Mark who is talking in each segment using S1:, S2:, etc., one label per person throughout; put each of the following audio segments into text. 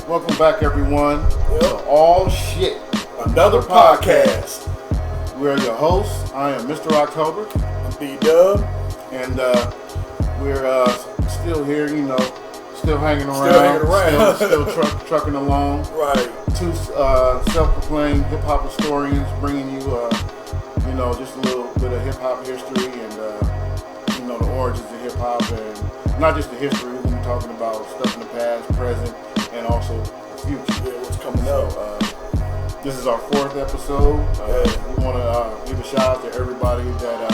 S1: Welcome back, everyone,
S2: Yep.
S1: to All Shit,
S2: Another podcast.
S1: We're your hosts. I am Mr. October,
S2: I'm B-Dub.
S1: and we're still here, still hanging around, still trucking along.
S2: Right.
S1: Two self-proclaimed hip-hop historians bringing you, just a little bit of hip-hop history and, the origins of hip-hop, and not just the history. We'll be talking about stuff in the past, present, and also the future.
S2: Yeah, what's coming up.
S1: This is our 4th episode. We want to give a shout out to everybody that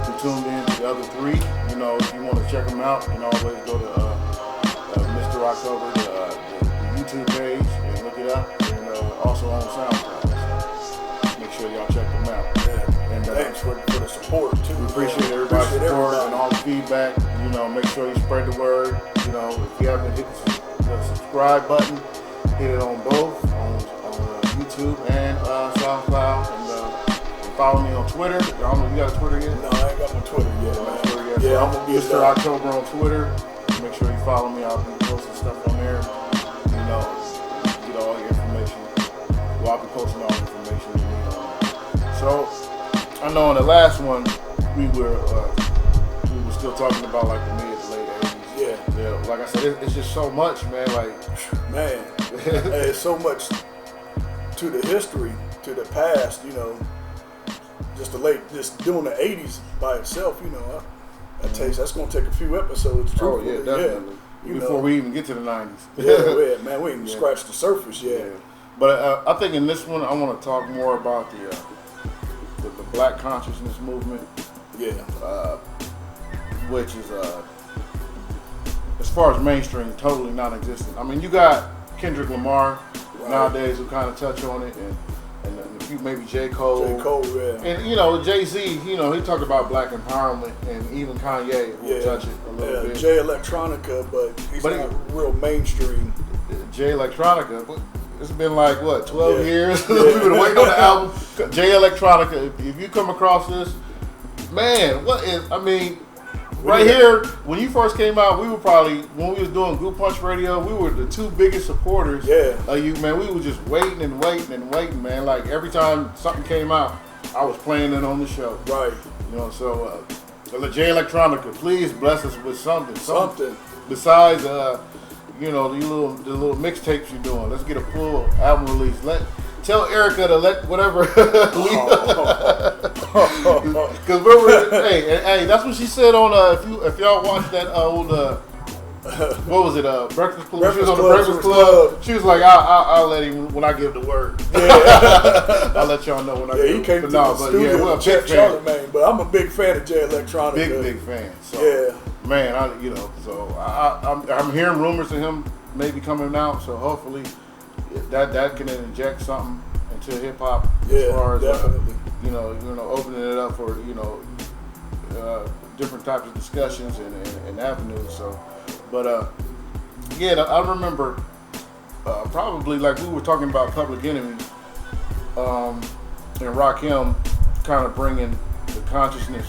S1: who tuned in to the other 3. If you want to check them out, you can always go to Mr. October, the YouTube page, and look it up. And also on SoundCloud. Make sure y'all check them out.
S2: Yeah. And thanks for the support too.
S1: We appreciate everybody's support and all the feedback. Make sure you spread the word. If you haven't hit the subscribe button, hit it on both on YouTube and SoundCloud, and follow me on Twitter. I don't know if you got a Twitter yet?
S2: No, I ain't got my Twitter yet, man.
S1: Yeah,
S2: I'm gonna be
S1: Mr. October on Twitter. Make sure you follow me. I'll be posting stuff on there. Get all your information. Well, I'll be posting all the information you need on it. So, I know in the last one we were still talking about like the mid to late 80s. Yeah. Like I said, it's just so much, man.
S2: There's so much to the history, to the past. Just doing the 80s by itself. That's gonna take a few episodes.
S1: Oh yeah, definitely. Before we even get to the 90s.
S2: Yeah, man, we ain't scratched the surface yet.
S1: Yeah. But I think in this one, I want to talk more about the Black consciousness movement.
S2: Yeah.
S1: Which is, as far as mainstream, totally non-existent. I mean, you got Kendrick Lamar nowadays who kind of touch on it, and a few, maybe J. Cole.
S2: Yeah.
S1: And, Jay-Z, he talked about black empowerment, and even Kanye will touch it a little bit.
S2: Jay Electronica, but he's not real mainstream.
S1: Jay Electronica, but it's been like, 12 years? We've been waiting on the album. Jay Electronica, if you come across this, man, right here, when you first came out, we were probably, when we was doing Group Punch Radio, we were the 2 biggest supporters of you, man. We were just waiting, man. Like, every time something came out, I was playing it on the show.
S2: Right.
S1: So Jay Electronica, please bless us with something.
S2: Something.
S1: Besides, the little mixtapes you're doing. Let's get a full album release. Tell Erica to let whatever. Because hey, that's what she said on if y'all watched that old what was it, Breakfast Club? She was on the Breakfast Club. She was like, I'll let him when I give the word. Yeah. I'll let y'all know when I give the word.
S2: He came to the studio with Jeff Charlemagne, but I'm a big fan of Jay Electronica.
S1: Big fan. So, man, I'm hearing rumors of him maybe coming out, so hopefully that can inject something into hip hop as far as
S2: definitely.
S1: Opening it up for different types of discussions and avenues. So, but I remember probably like we were talking about Public Enemy and Rakim kind of bringing the consciousness.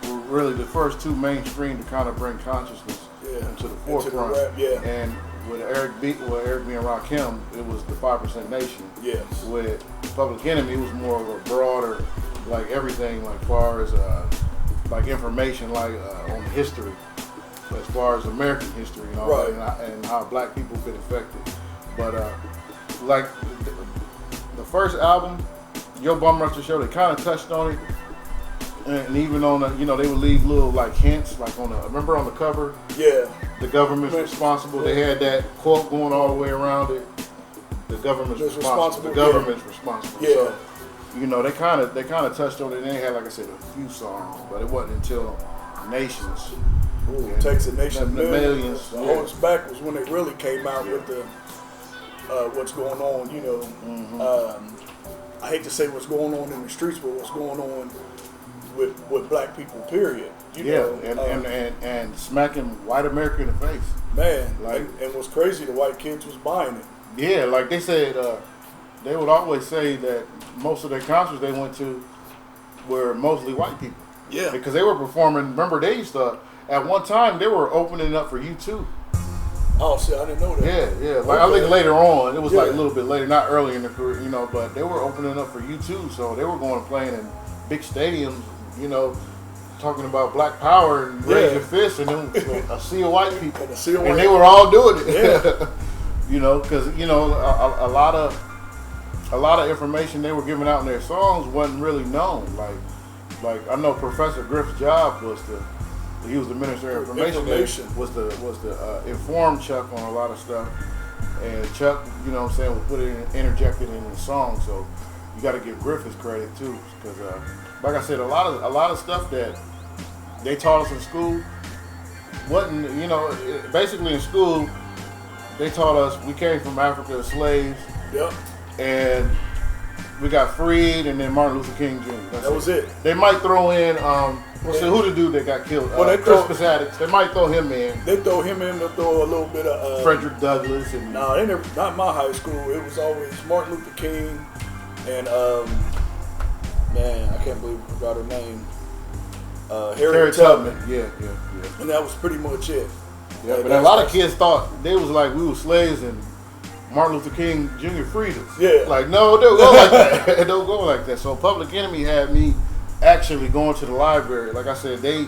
S1: Were really the first 2 mainstream to kind of bring consciousness into the forefront. And with Eric B and Rakim, it was the 5% Nation.
S2: Yes.
S1: With Public Enemy, it was more of a broader, like everything, like far as like information, like on history, as far as American history and all that, and how black people been affected. But like the first album, Yo Bum Rush the Show, they kind of touched on it. And even on the, they would leave little like hints, like remember on the cover? Yeah. The government's responsible. They had that quote going all the way around it. The government's responsible. The government's responsible.
S2: Yeah.
S1: So, they kind of touched on it. And they had, like I said, a few songs, but it wasn't until Nations.
S2: Ooh, Takes a Nation
S1: Millions.
S2: The Hold Us Back was when they really came out with the what's going on. I hate to say what's going on in the streets, but what's going on with black people, period.
S1: And smacking white America in the face.
S2: Man, and what's crazy, the white kids was buying it.
S1: Yeah, like they said, they would always say that most of their concerts they went to were mostly white people.
S2: Yeah.
S1: Because they were performing, remember they used to, at one time they were opening up for U2.
S2: Oh, see, I didn't know that.
S1: Yeah. Like I think later on, it was like a little bit later, not early in the career, you know. But they were opening up for U2, so they were going and playing in big stadiums, you know, talking about Black Power and raise your fist, and then a sea of white people, and they were all doing it.
S2: Yeah.
S1: You know, because you know a lot of information they were giving out in their songs wasn't really known. Like I know Professor Griff's job was he was the Minister of Information. Was the inform Chuck on a lot of stuff, and Chuck, you know what I'm saying, would put it interjected in the song. So you got to give Griff his credit too, because like I said, a lot of stuff that they taught us in school wasn't, you know, basically in school they taught us we came from Africa as slaves.
S2: Yep.
S1: And we got freed, and then Martin Luther King Jr.
S2: That was it.
S1: They might throw in, who the dude that got killed? Crispus Attucks. They might throw him in.
S2: They throw him in. They throw a little bit of
S1: Frederick Douglass. And
S2: they never. Not in my high school. It was always Martin Luther King, and man, I can't believe I forgot her name. Harriet Tubman.
S1: Yeah.
S2: And that was pretty much it.
S1: Yeah, but a lot of kids thought they was like we were slaves and Martin Luther King Jr. freed us.
S2: Yeah.
S1: Like, no, don't go like that. Don't go like that. So Public Enemy had me actually going to the library. Like I said, they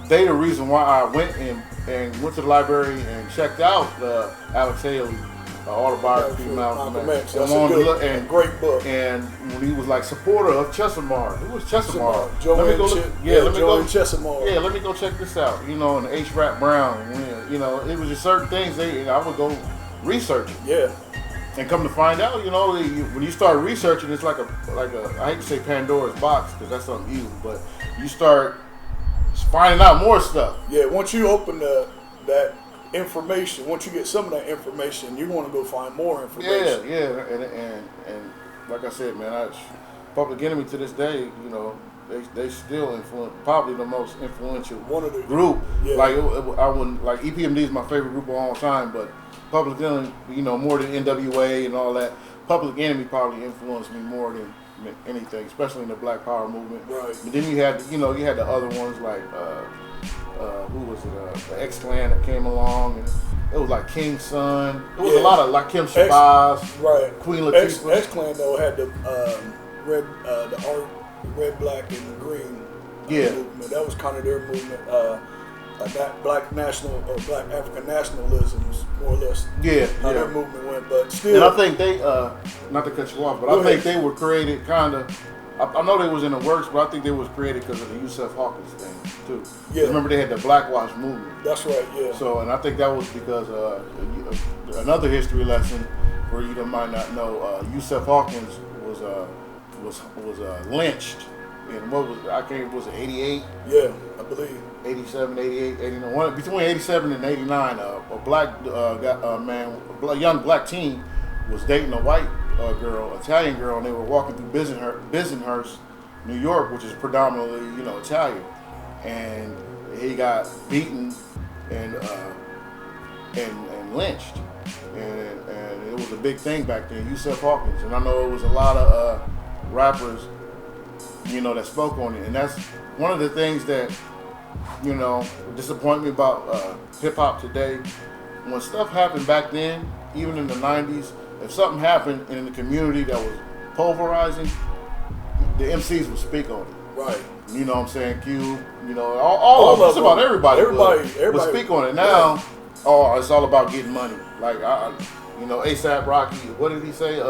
S1: the reason why I went to the library and checked out Alex Haley autobiography of Malcolm X.
S2: That's a great book.
S1: And when he was like supporter of Chesimard. Who was Chesimard?
S2: Joey Chesimard.
S1: Yeah, let me go check this out. You know, and H. Rap Brown. You know, it was just certain things I would go research it.
S2: Yeah.
S1: And come to find out, you know, when you start researching, it's like a I hate to say Pandora's box because that's something evil, but you start finding out more stuff.
S2: Yeah, once you open that information, once you get some of that information, you want to go find more information.
S1: Yeah, and like I said, man, Public Enemy to this day, you know, they still influence, probably the most influential group. Yeah. Like I wouldn't like EPMD is my favorite group of all time, but Public Enemy, you know, more than NWA and all that. Public Enemy probably influenced me more than anything, especially in the Black Power movement.
S2: Right.
S1: But then you had the other ones like who was it? The X Clan that came along, and it was like King's Son. It was a lot of like Kim Shabazz, Queen Latifah.
S2: X Clan though had the red, black, and green movement. That was kind of their movement. That black African nationalisms, more or less. How their movement went, but still.
S1: And I think they, not to cut you off, but I think they were created kind of. I know they was in the works, but I think they was created because of the Yusuf Hawkins thing too. Yeah. Remember they had the Blackwash movement.
S2: That's right. Yeah.
S1: So, and I think that was because another history lesson for you that might not know, Yusuf Hawkins was lynched. And was it 88?
S2: Yeah, I believe.
S1: 87, 88, 89. Between 87 and 89, a young black teen was dating a white girl, Italian girl, and they were walking through Bensonhurst, New York, which is predominantly, you know, Italian. And he got beaten and lynched. And it was a big thing back then, Yusuf Hawkins. And I know it was a lot of rappers, you know, that spoke on it, and that's one of the things that, you know, disappoint me about hip hop today. When stuff happened back then, even in the '90s, if something happened in the community that was pulverizing, the MCs would speak on it.
S2: Right.
S1: You know what I'm saying? Q, you know, all of us, about everybody would speak on it. Now, it's all about getting money. Like, you know, ASAP Rocky, what did he say?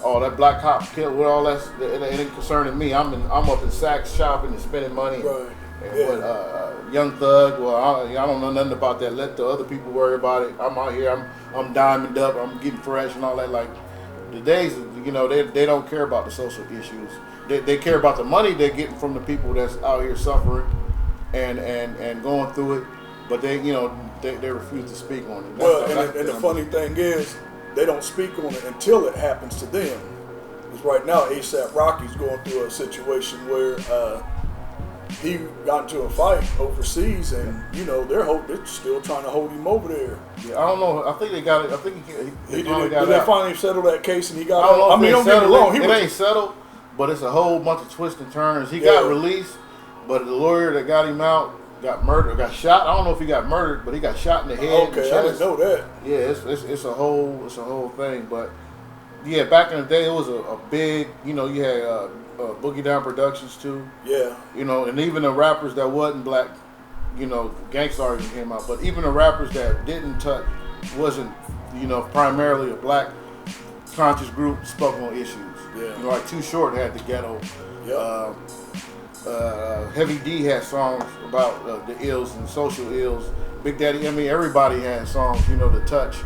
S1: That black cop killed with all that. It ain't concerning me. I'm up in Saks shopping and spending money.
S2: Right.
S1: And Young Thug, well, I don't know nothing about that. Let the other people worry about it. I'm out here. I'm diamond up. I'm getting fresh and all that. Like the days, you know, they don't care about the social issues. They care about the money they're getting from the people that's out here suffering and going through it. But they refuse to speak on it.
S2: And the funny thing is, they don't speak on it until it happens to them. Because right now, ASAP Rocky's going through a situation where he got into a fight overseas, and you know they're still trying to hold him over there.
S1: Yeah, I don't know. I think they got it. I think
S2: they finally settled that case, and he got out.
S1: I mean, don't get me wrong. It ain't settled, but it's a whole bunch of twists and turns. He got released, but the lawyer that got him out got murdered, got shot. I don't know if he got murdered, but he got shot in the head.
S2: Okay, I didn't know that.
S1: Yeah, it's a whole thing. But yeah, back in the day, it was a big. You know, you had Boogie Down Productions too.
S2: Yeah.
S1: You know, and even the rappers that wasn't black, you know, Gangstar even came out. But even the rappers that didn't touch, wasn't, you know, primarily a black conscious group, spoke on issues.
S2: Yeah.
S1: You know, like Too Short had the ghetto.
S2: Yeah.
S1: Heavy D had songs about the ills and social ills. Big Daddy, I mean, everybody had songs, you know, to touch,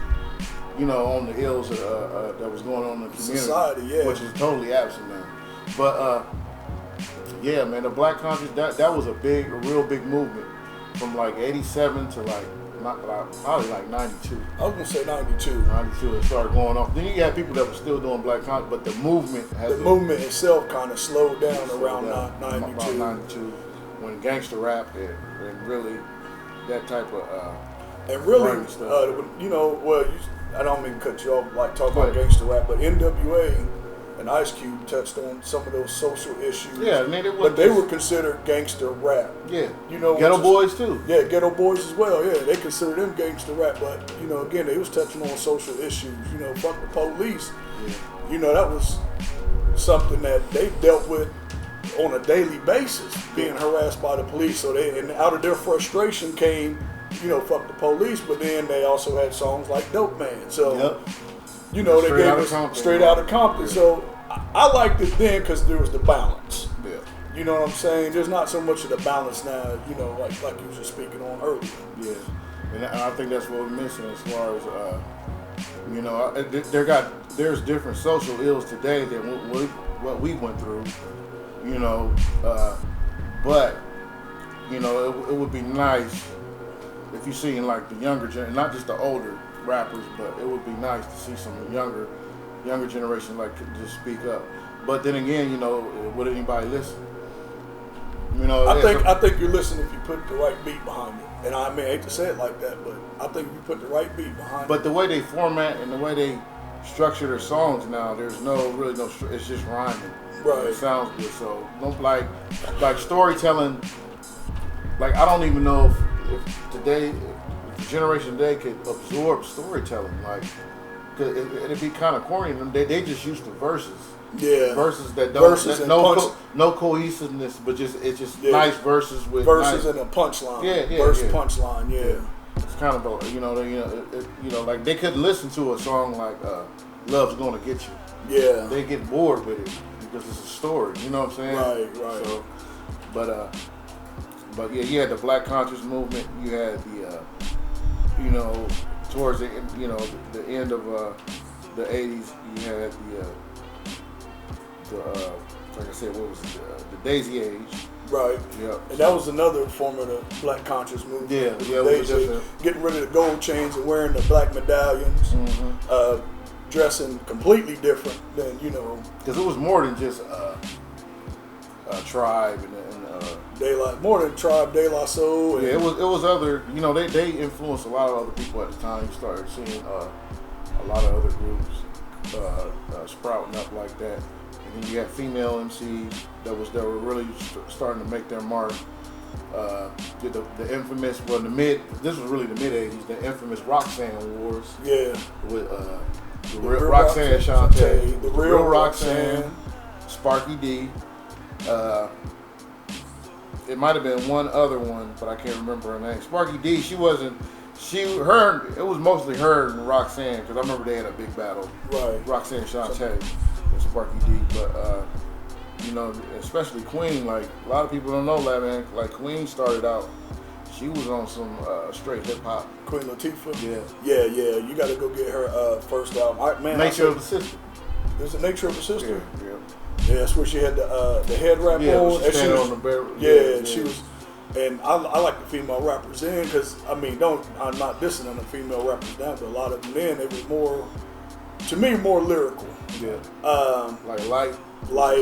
S1: you know, on the ills that was going on in the community.
S2: Society, yeah.
S1: Which is totally absent now. But, yeah, man, the black conscious, that was a real big movement from like 87 to like, probably like 92.
S2: I was going to say 92.
S1: 92, it started going off. Then you had people that were still doing black conscious, but the movement
S2: movement itself kind of slowed down around 92.
S1: About 92, when gangster rap and really that type of
S2: and really,
S1: stuff.
S2: you know, well, I don't mean to cut you off, like talk about gangster rap, but NWA and Ice Cube touched on some of those social issues.
S1: Yeah, I mean,
S2: but they were considered gangster rap.
S1: Yeah,
S2: you know,
S1: Ghetto Boys too.
S2: Yeah, Ghetto Boys as well. Yeah, they consider them gangster rap, but you know, again, they was touching on social issues. You know, fuck the police.
S1: Yeah.
S2: You know, that was something that they dealt with on a daily basis, being harassed by the police. So and out of their frustration came, you know, fuck the police. But then they also had songs like Dope Man. So, you know, they gave us Straight Outta Compton. Yeah. So I liked it then because there was the balance.
S1: Yeah.
S2: You know what I'm saying? There's not so much of the balance now, you know, like you was just speaking on earlier.
S1: Yeah. And I think that's what we're missing as far as, you know, there's different social ills today than what we went through, you know, but, you know, it would be nice if you see in like the younger generation, not just the older rappers, but it would be nice to see some younger generation like just speak up. But then again, you know, would anybody listen? You know,
S2: I think you're listening if you put the right beat behind it. And I mean, I hate to say it like that, but I think if you put the right beat behind it.
S1: But the way they format and the way they structure their songs now, there's really no. It's just rhyming.
S2: Right.
S1: It sounds good. So don't like storytelling. Like I don't even know if today, if the generation today could absorb storytelling. Like, cause it'd be kind of corny. They just used to verses.
S2: Yeah.
S1: Verses that don't
S2: verses
S1: no cohesiveness, but it's just nice verses with
S2: verses and a punchline. Verse punchline. Yeah.
S1: It's kind of a, you know, like they could listen to a song like "Love's Gonna Get You."
S2: Yeah.
S1: They get bored with it because it's a story. You know what I'm saying?
S2: Right.
S1: So, but yeah, you had the Black Conscious movement. You had the, you know, towards the the end of the '80s, you had the like I said, what was it? The Daisy Age.
S2: Right.
S1: Yeah.
S2: And that was another form of the Black Conscious movement.
S1: Yeah.
S2: Getting rid of the gold chains and wearing the black medallions.
S1: Mm-hmm.
S2: Dressing completely different than, you know.
S1: Because it was more than just Tribe and
S2: De La, more than Tribe, De La Soul.
S1: Yeah, it was other. You know, they influenced a lot of other people at the time. You started seeing a lot of other groups sprouting up like that. And then you had female MCs that were really starting to make their mark. The infamous, this was really the mid '80s. The infamous Roxanne Wars.
S2: Yeah.
S1: With the real Roxanne Shante,
S2: the real Roxanne,
S1: Sparky D. It might have been one other one, but I can't remember her name. Sparky D. It was mostly her and Roxanne, because I remember they had a big battle.
S2: Right.
S1: Roxanne Shante and Sparky D. But you know, especially Queen. Like a lot of people don't know that, man. Like Queen started out. She was on some straight hip hop.
S2: Queen Latifah.
S1: Yeah.
S2: Yeah. You got to go get her first album.
S1: Nature of the Sister.
S2: There's a Nature of the Sister.
S1: Yeah.
S2: Yeah, that's where she had the head wrap on.
S1: And she was on the barrel.
S2: She was. And I like the female rappers in because I'm not dissing on the female rappers now, but a lot of them then they were more, to me, more lyrical.
S1: Yeah.
S2: Like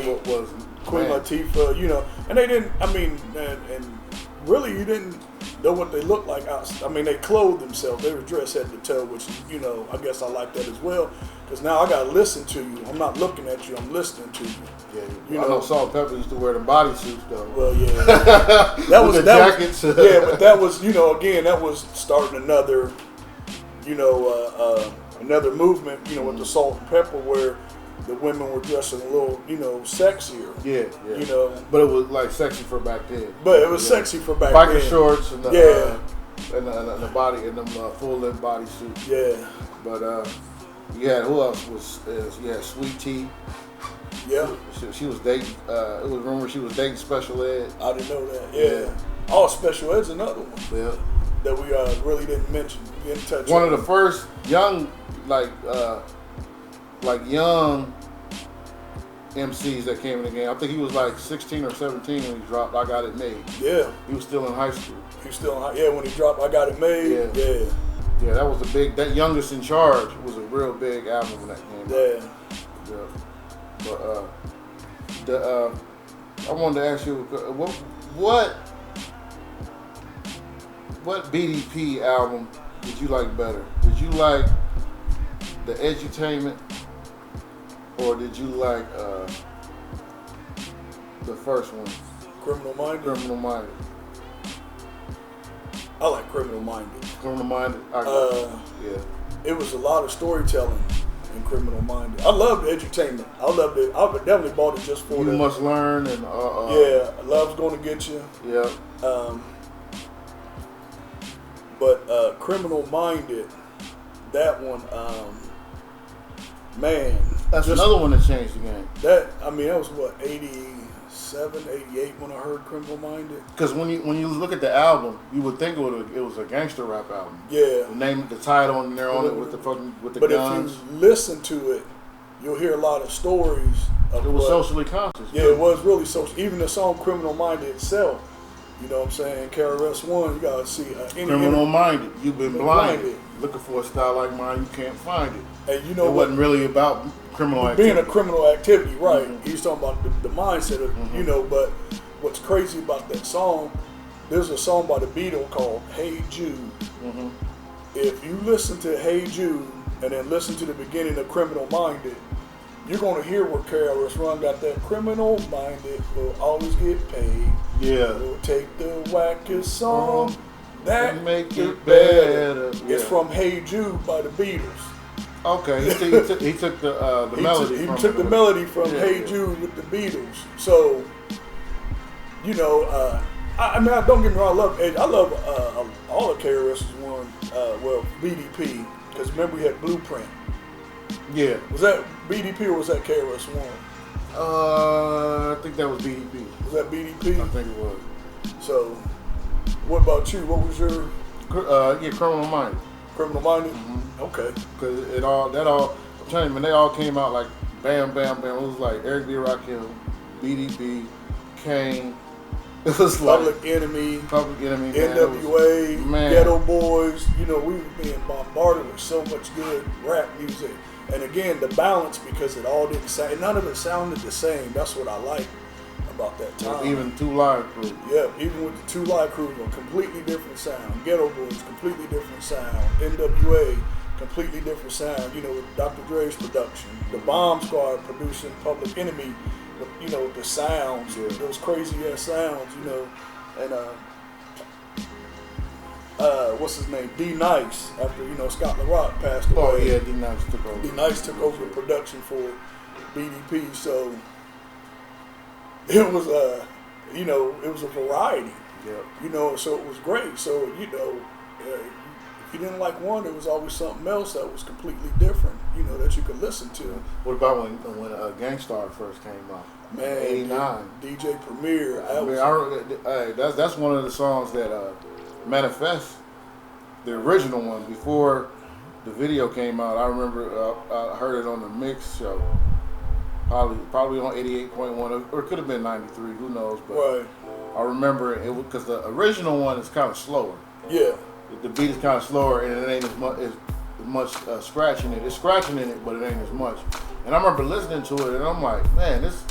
S1: what was
S2: Queen Latifah, you know, and they didn't. I mean, and really, you didn't. know what they look like. I mean, they clothed themselves. They were dressed head to toe, which, you know, I guess I like that as well. Because now I got to listen to you. I'm not looking at you. I'm listening to you.
S1: Yeah,
S2: you
S1: I know Salt Pepper used to wear the bodysuits though.
S2: Well, yeah, that was
S1: the
S2: that
S1: jackets.
S2: Was, yeah, but that was, you know, again, that was starting another, you know, another movement, you know, with the Salt and Pepper, where the women were dressing a little, you know, sexier.
S1: Yeah.
S2: You know,
S1: but it was like sexy for back then.
S2: But it was sexy for back
S1: biker
S2: then.
S1: Shorts and the, and the body and them full length bodysuits.
S2: Yeah.
S1: But you had, who else was? You had Sweet Tea.
S2: Yeah.
S1: She was dating. It was rumored she was dating Special Ed.
S2: I didn't know that. Yeah. Oh, Special Ed's another one.
S1: Yeah.
S2: That we really didn't mention. We didn't touch
S1: one of the first young, like young MCs that came in the game. I think he was like 16 or 17 when he dropped I Got It Made.
S2: Yeah.
S1: He was still in high school.
S2: He was still in high, when he dropped I Got It Made. Yeah.
S1: Yeah, that was that Youngest in Charge was a real big album when that came out. Yeah. But I wanted to ask you, what BDP album did you like better? Did you like the Edutainment, or did you like the first one?
S2: Criminal Minded.
S1: Criminal Minded.
S2: I like Criminal Minded.
S1: Criminal Minded. Yeah.
S2: It was a lot of storytelling in Criminal Minded. I loved Edutainment. I loved it. I definitely bought it just for
S1: You Must Learn and
S2: yeah, Love's Gonna Get You.
S1: Yeah.
S2: But Criminal Minded, that one, man.
S1: That's another one that changed the game.
S2: That was what, 87, 88 when I heard Criminal Minded.
S1: Because when you look at the album, you would think it was a gangster rap album.
S2: Yeah.
S1: The title on there on it with the guns.
S2: But if you listen to it, you'll hear a lot of stories. It
S1: was socially conscious.
S2: Yeah, it was really social. Even the song Criminal Minded itself, you know what I'm saying? KRS-One, you gotta see.
S1: Criminal Minded, you've been blinded. Looking for a style like mine, you can't find it.
S2: And you know,
S1: it wasn't really about criminal activity.
S2: Being a criminal activity, right? Mm-hmm. He's talking about the mindset of, you know. But what's crazy about that song? There's a song by the Beatles called "Hey Jude." Mm-hmm. If you listen to "Hey Jude" and then listen to the beginning of "Criminal Minded," you're gonna hear where KRS-One got that "criminal minded will always get paid."
S1: Yeah.
S2: We'll take the wackest song that
S1: make it better.
S2: Yeah. It's from "Hey Jude" by the Beatles.
S1: Okay, he took the melody.
S2: He took the melody from "Hey Jude" with the Beatles. So, you know, I mean, don't get me wrong. I love all of KRS's one. BDP, because remember we had Blueprint.
S1: Yeah.
S2: Was that BDP or was that KRS-One?
S1: I think that was BDP.
S2: Was that BDP?
S1: I think it was.
S2: So, what about you? What was your?
S1: Criminal Minded.
S2: Criminal Minded.
S1: Mm-hmm.
S2: Okay.
S1: Because I'm telling you, man, they all came out like bam, bam, bam. It was like Eric B. Rakim, BDP, Kane. It was
S2: Public Enemy, NWA, Ghetto Boys. You know, we were being bombarded with so much good rap music. And again, the balance, because it all didn't sound, none of it sounded the same. That's what I like about that time.
S1: Even Two Live Crew.
S2: Yeah, even with the Two Live Crew, a completely different sound. Ghetto Boys, completely different sound. NWA, completely different sound. You know, with Dr. Dre's production. The Bomb Squad producing Public Enemy. You know, the sounds, those crazy ass sounds, you know, and what's his name? D Nice, after, you know, Scott LaRock passed away.
S1: Oh yeah, D Nice took over.
S2: D Nice took over the production for BDP, so it was you know, it was a variety.
S1: Yeah.
S2: You know, so it was great. So, you know, if you didn't like one, there was always something else that was completely different, you know, that you could listen to.
S1: What about when Gangstar first came out?
S2: Man,
S1: 89.
S2: DJ Premier.
S1: That's one of the songs that Manifest, the original one, before the video came out. I remember I heard it on the mix show. Probably on 88.1, or it could have been 93, who knows. But
S2: right.
S1: I remember it because the original one is kind of slower.
S2: Yeah.
S1: The beat is kind of slower, and it ain't as much scratching in it. It's scratching in it, but it ain't as much. And I remember listening to it, and I'm like, man, this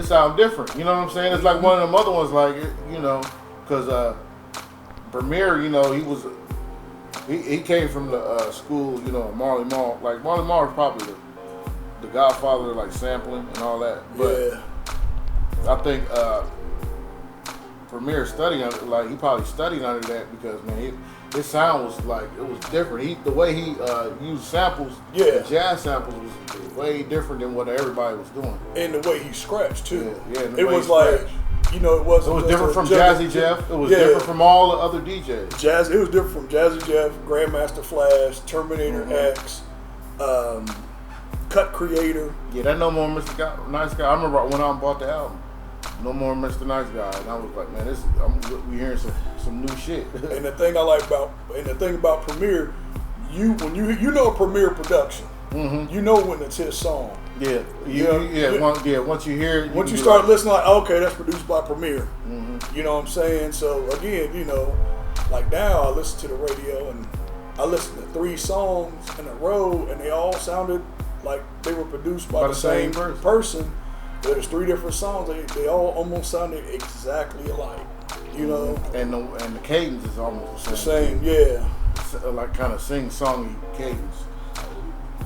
S1: sounds different. You know what I'm saying? It's like one of them other ones, like, you know, because Premier, you know, he came from the school, you know, Marley Marl. Like Marley Marl is probably the godfather of like sampling and all that. But I think Premier studied under, like he probably studied under that because man, his sound was like it was different. The way he used samples, the jazz samples was way different than what everybody was doing.
S2: And the way he scratched too.
S1: Yeah,
S2: it was like. You know, it wasn't.
S1: It was different from Jazzy Jeff. It was different from all the other DJs.
S2: It was different from Jazzy Jeff, Grandmaster Flash, Terminator X, Cut Creator.
S1: Yeah, that No More Mr. Nice Guy. I remember when I bought the album, No More Mr. Nice Guy, and I was like, man, we hearing some new shit.
S2: And the thing I like about Premier, when you know a Premier production, you know when it's his song.
S1: Yeah, once you hear it,
S2: once you start listening, like, okay, that's produced by Premier. You know what I'm saying? So again, you know, like now I listen to the radio and I listen to 3 songs in a row, and they all sounded like they were produced by the same person. There's 3 different songs. They all almost sounded exactly alike. You know,
S1: and the cadence is almost the
S2: same. Yeah,
S1: like kind of sing-songy cadence.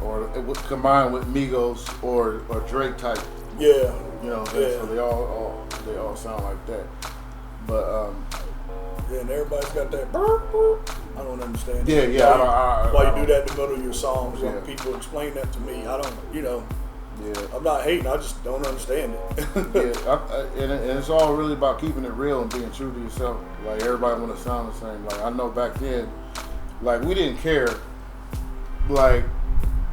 S1: Or it would combine with Migos or Drake type.
S2: Yeah.
S1: You know, so they all sound like that. But
S2: and everybody's got that burp, burp. I don't understand.
S1: Why
S2: you do that in the middle of your songs? When people explain that to me, I don't. You know. Yeah. I'm not hating. I just don't understand it.
S1: And it's all really about keeping it real and being true to yourself. Like everybody want to sound the same. Like I know back then, like we didn't care. Like.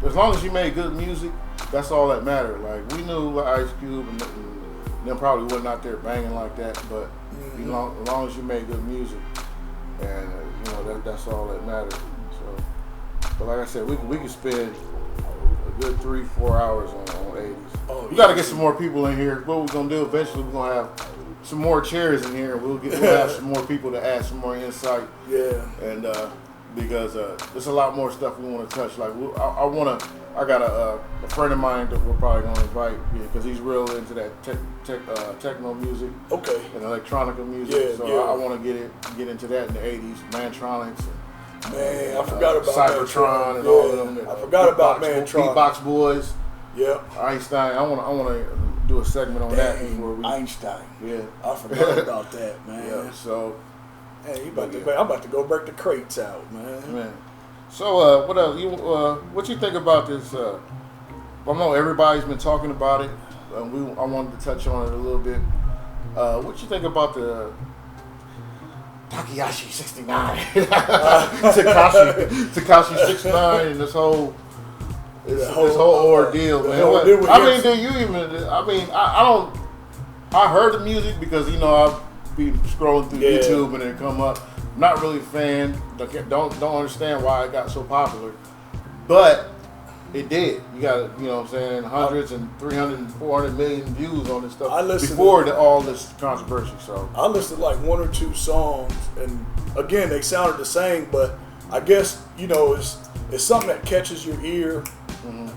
S1: As long as you made good music, that's all that mattered. Like we knew like, Ice Cube and them probably wasn't out there banging like that, but as long as you made good music, and you know that's all that mattered. So, but like I said, we could spend a good 3-4 hours on 80s. Oh, we got to get some more people in here. What we're gonna do eventually, we're gonna have some more chairs in here, and we'll have some more people to add some more insight.
S2: Yeah,
S1: and. Because there's a lot more stuff we want to touch. Like I got a friend of mine that we're probably going to invite because he's real into that techno music, and electronica music. I want to get into that in the '80s, Mantronics.
S2: Man, I forgot about
S1: Cybertron and all of them.
S2: I forgot about Mantronics.
S1: Beatbox Boys.
S2: Yeah.
S1: Einstein. I want to do a segment on that before we.
S2: Einstein.
S1: Yeah.
S2: I forgot about that, man.
S1: Yeah. So.
S2: Hey, I'm about to go break the crates out, man.
S1: So, what else? What you think about this? I know everybody's been talking about it. I wanted to touch on it a little bit. What you think about the Takashi 69, Takashi 69, and this whole ordeal, man? I mean, do you even? I mean, I don't. I heard the music because I've be scrolling through YouTube and it come up. I'm not really a fan. Don't understand why it got so popular, but it did. You got what I'm saying, hundreds and 300 and 400 million views on this stuff before all this controversy. So
S2: I listened to like 1 or 2 songs, and again they sounded the same, but I guess it's something that catches your ear.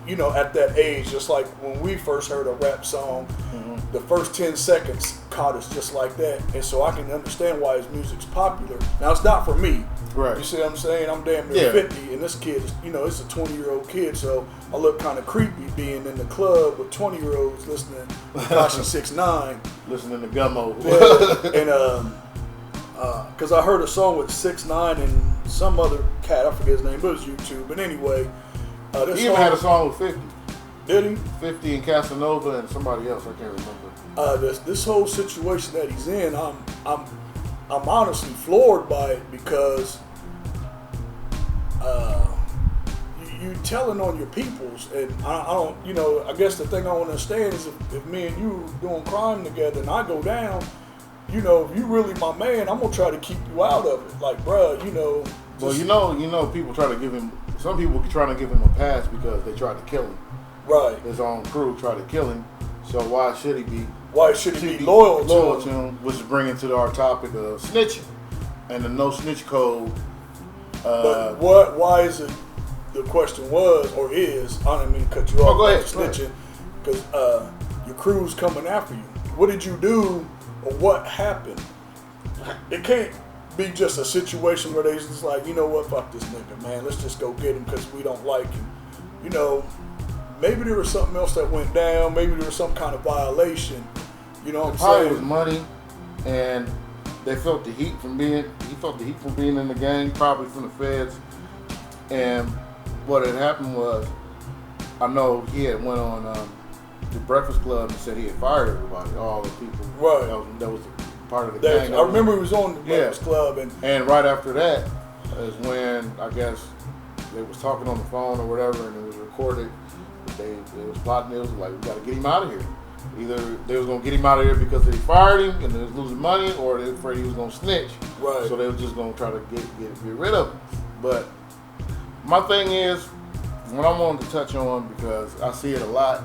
S2: At that age, just like when we first heard a rap song, the first 10 seconds caught us just like that. And so I can understand why his music's popular. Now, it's not for me.
S1: Right.
S2: You see what I'm saying? I'm damn near 50, and this kid is, it's a 20-year-old kid, so I look kind of creepy being in the club with 20-year-olds listening to Takashi 69.
S1: Listening to Gummo.
S2: And, because I heard a song with 6ix9ine and some other cat, I forget his name, but it was YouTube. But anyway,
S1: he even had a song with 50.
S2: Did he?
S1: 50 and Casanova and somebody else, I can't remember.
S2: This whole situation that he's in, I'm honestly floored by it because you telling on your peoples, and I don't, I guess the thing I want to understand is if me and you doing crime together and I go down, if you really my man, I'm gonna try to keep you out of it. Like, bruh,
S1: Well, people try to give him. Some people trying to give him a pass because they tried to kill him.
S2: Right.
S1: His own crew tried to kill him. So why should he be?
S2: Why should he be loyal to him?
S1: Which is bringing to our topic of snitching and the no snitch code.
S2: But why is it? The question was or is, I didn't mean to cut you off.
S1: Go ahead.
S2: Snitching because your crew's coming after you. What did you do or what happened? It can't. be just a situation where they just like, you know what, fuck this nigga, man. Let's just go get him because we don't like him. You know, maybe there was something else that went down. Maybe there was some kind of violation. You know what I'm saying?
S1: It was money, and they felt the heat from being. He felt the heat from being in the gang, probably from the feds. And what had happened was, I know he had went on the Breakfast Club and said he had fired everybody, all the people.
S2: Right.
S1: That was part of the gang.
S2: I remember he was on the Breakfast Club,
S1: and right after that is when I guess they was talking on the phone or whatever, and it was recorded. They was plotting. It was like, we got to get him out of here. Either they was gonna get him out of here because they fired him and they was losing money, or they were afraid he was gonna snitch.
S2: Right.
S1: So they was just gonna try to get rid of him. But my thing is, what I wanted to touch on, because I see it a lot,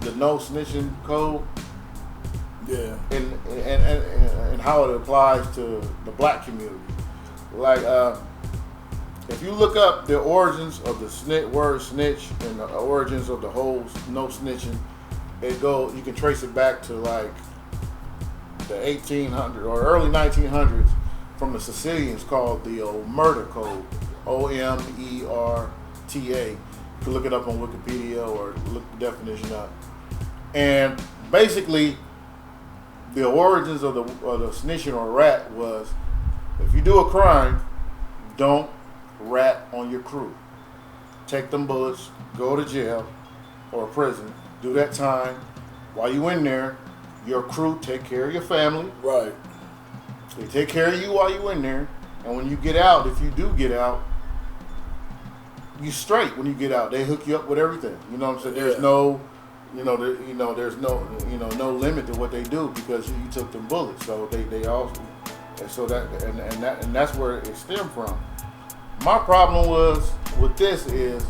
S1: the no snitching code.
S2: Yeah.
S1: And how it applies to the black community. Like, if you look up the origins of the word snitch and the origins of the whole no snitching, you can trace it back to like the 1800s or early 1900s from the Sicilians, called the Omerta code, Omerta. You can look it up on Wikipedia or look the definition up. And basically, the origins of the snitching or rat was, if you do a crime, don't rat on your crew. Take them bullets, go to jail or prison, do that time. While you in there, your crew take care of your family.
S2: Right.
S1: They take care of you while you in there. And when you get out, if you do get out, you straight when you get out. They hook you up with everything. You know what I'm saying? There's no, there's no limit to what they do, because you took them bullets. So they also, and so and that's where it stemmed from. My problem was with this is,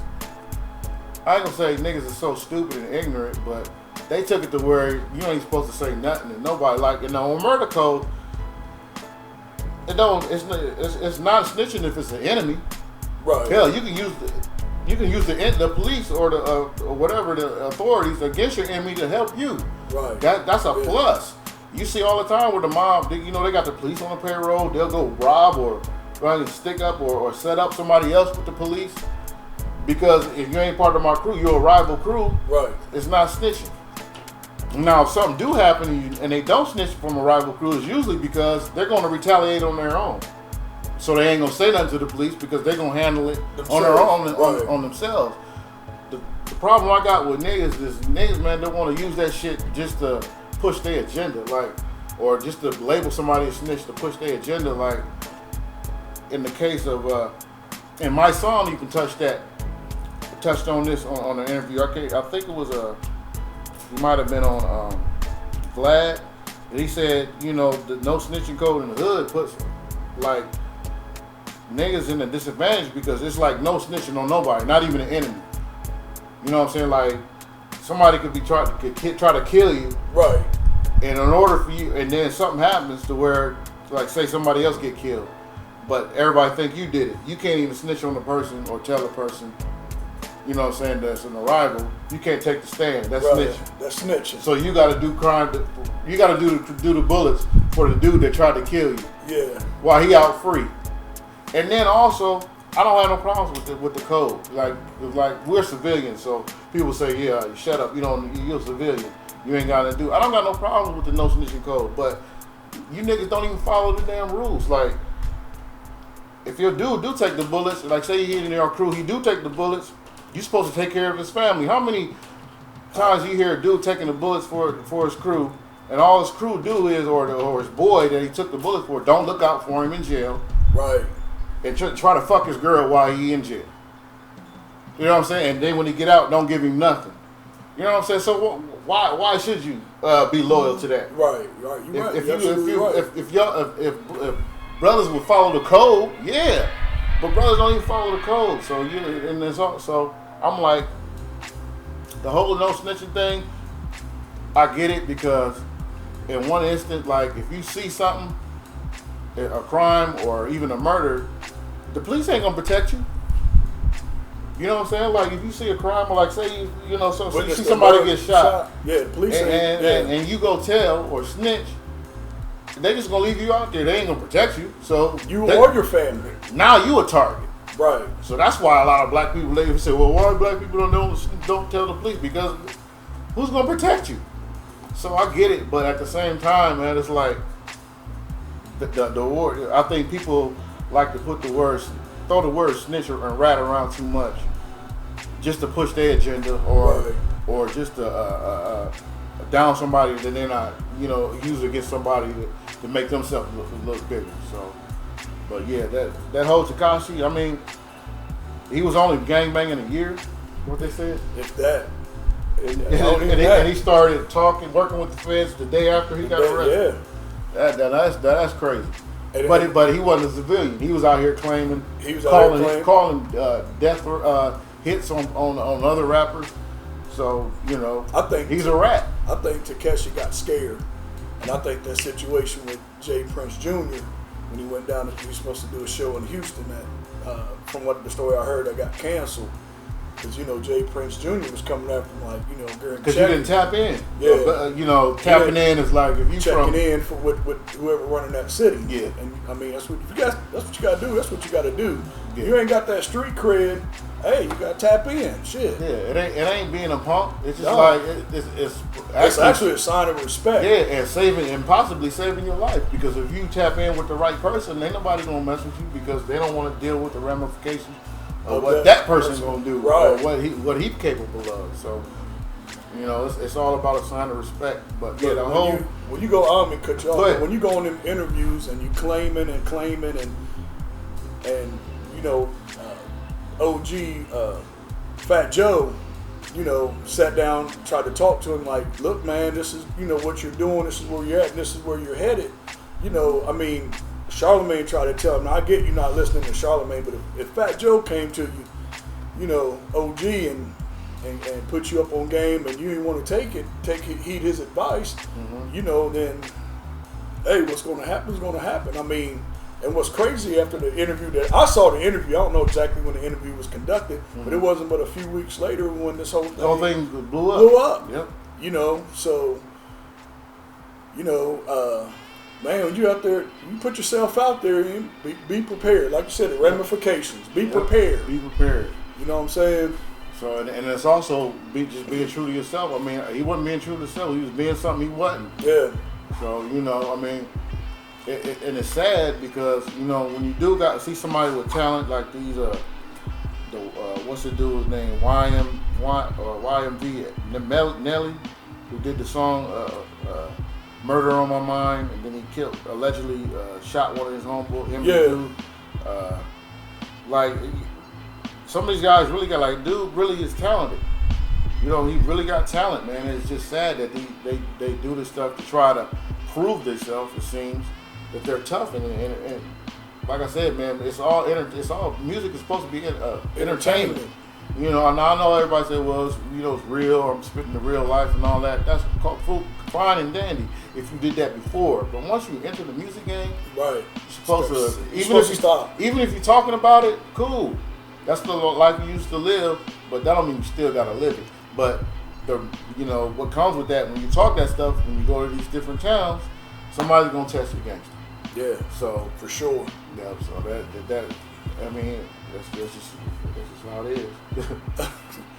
S1: I ain't gonna say niggas are so stupid and ignorant, but they took it to where you ain't supposed to say nothing to nobody. Like in the Omerta code, it's not snitching if it's an enemy.
S2: Right.
S1: Hell, you can use the police or or whatever, the authorities against your enemy to help you.
S2: Right.
S1: That's a plus. You see all the time where the mob, they got the police on the payroll. They'll go rob or try to stick up or set up somebody else with the police, because if you ain't part of my crew, you're a rival crew. Right. It's not snitching. Now, if something do happen and they don't snitch from a rival crew, it's usually because they're going to retaliate on their own. So they ain't gonna say nothing to the police because they're gonna handle it on their own, on themselves. The problem I got with niggas is man, they want to use that shit just to push their agenda, like, or just to label somebody a snitch to push their agenda. Like in the case of in my song, you can touched on this on an interview. I think it was he might have been on Vlad. He said, the no snitching code in the hood puts like niggas in a disadvantage, because it's like no snitching on nobody, not even an enemy. You know what I'm saying? Like somebody could be try to kill you, right? And in order for you, and then something happens to where, like, say somebody else get killed, but everybody think you did it. You can't even snitch on the person or tell the person. You know what I'm saying? That's an arrival. You can't take the stand. That's snitching.
S2: That's snitching.
S1: So you got to do crime. You got to do the bullets for the dude that tried to kill you. Yeah. While he out free. And then also, I don't have no problems with the code. Like we're civilians, so people say, yeah, shut up. You're a civilian. You ain't got to do. I don't got no problem with the no snitching code, but you niggas don't even follow the damn rules. Like, if your dude do take the bullets, like say he in your crew, he do take the bullets, you supposed to take care of his family. How many times you hear a dude taking the bullets for his crew, and all his crew do is, or his boy that he took the bullets for, don't look out for him in jail. Right. And try to fuck his girl while he in jail. You know what I'm saying? And then when he get out, don't give him nothing. You know what I'm saying? So why should you be loyal to that? Right. You're right. If brothers would follow the code, yeah. But brothers don't even follow the code. So so I'm like, the whole no snitching thing, I get it, because in one instant, like if you see something, a crime or even a murder, the police ain't gonna protect you. You know what I'm saying? Like if you see a crime, or like say you see somebody get shot, yeah, the police and you go tell or snitch, they just gonna leave you out there. They ain't gonna protect you. So
S2: or your family.
S1: Now you a target.
S2: Right.
S1: So that's why a lot of black people they say, well, why black people don't tell the police? Because who's gonna protect you? So I get it, but at the same time, man, it's like the word. I think people like to put throw the word snitch and rat around too much, just to push their agenda or just to down somebody that they're not, use against somebody to make themselves look bigger. So, but yeah, that whole Tekashi, I mean, he was only gangbanging a year, what they said.
S2: If that.
S1: And he started working with the feds the day after he got arrested. Yeah. That's crazy. But he wasn't a civilian. He was out here claiming, calling death hits on other rappers. So,
S2: I think
S1: he's a rat.
S2: I think Takeshi got scared. And I think that situation with Jay Prince Jr., when he went down, he was supposed to do a show in Houston that, from what the story I heard, that got canceled. Because, Jay Prince Jr. was coming after him, during
S1: because you didn't tap in.
S2: Yeah.
S1: Tapping in is like if you
S2: checking in with whoever running that city.
S1: Yeah.
S2: And, I mean, that's what you got to do. That's what you got to do. Yeah. You ain't got that street cred. Hey, you got to tap in. Shit.
S1: Yeah, it ain't being a punk. It's just like,
S2: it's actually a sign of respect.
S1: Yeah, and possibly saving your life. Because if you tap in with the right person, ain't nobody going to mess with you because they don't want to deal with the ramifications of what that person's gonna do, or what he's capable of. So, it's all about a sign of respect. But yeah,
S2: when you go, I mean, cut you off. When you go on them interviews and you claiming and OG Fat Joe, sat down, tried to talk to him like, look, man, this is what you're doing. This is where you're at. And this is where you're headed. I mean. Charlemagne tried to tell him. Now I get you not listening to Charlemagne, but if Fat Joe came to you, OG and put you up on game, and you didn't want to heed his advice, then hey, what's going to happen is going to happen. I mean, and what's crazy after the interview that I saw the interview, I don't know exactly when the interview was conducted, but it wasn't but a few weeks later when this whole thing blew up.
S1: Yep.
S2: So man, when you're out there, you put yourself out there and be prepared. Like you said, the ramifications. Be prepared.
S1: Be prepared.
S2: You know what I'm saying? So,
S1: and it's also just being true to yourself. I mean, he wasn't being true to himself. He was being something he wasn't.
S2: Yeah.
S1: So, I mean, and it's sad because, when you do see somebody with talent like these, what's the dude's name? YMV Nelly, who did the song, Murder on My Mind, and then he allegedly shot one of his homeboys.
S2: Yeah.
S1: Like, some of these guys really got, dude really is talented. He really got talent, man. It's just sad that they do this stuff to try to prove themselves, it seems, that they're tough. And like I said, man, it's all music is supposed to be entertainment. And I know everybody said, well, it's real, I'm spitting the real life and all that. That's fine and dandy if you did that before. But once you enter the music game,
S2: right,
S1: you're supposed to even if you're talking about it, cool. That's the life you used to live, but that don't mean you still gotta live it. But what comes with that, when you talk that stuff, when you go to these different towns, somebody's gonna test your gangster.
S2: Yeah.
S1: So
S2: for sure.
S1: Yeah. So that I mean, that's just how it is.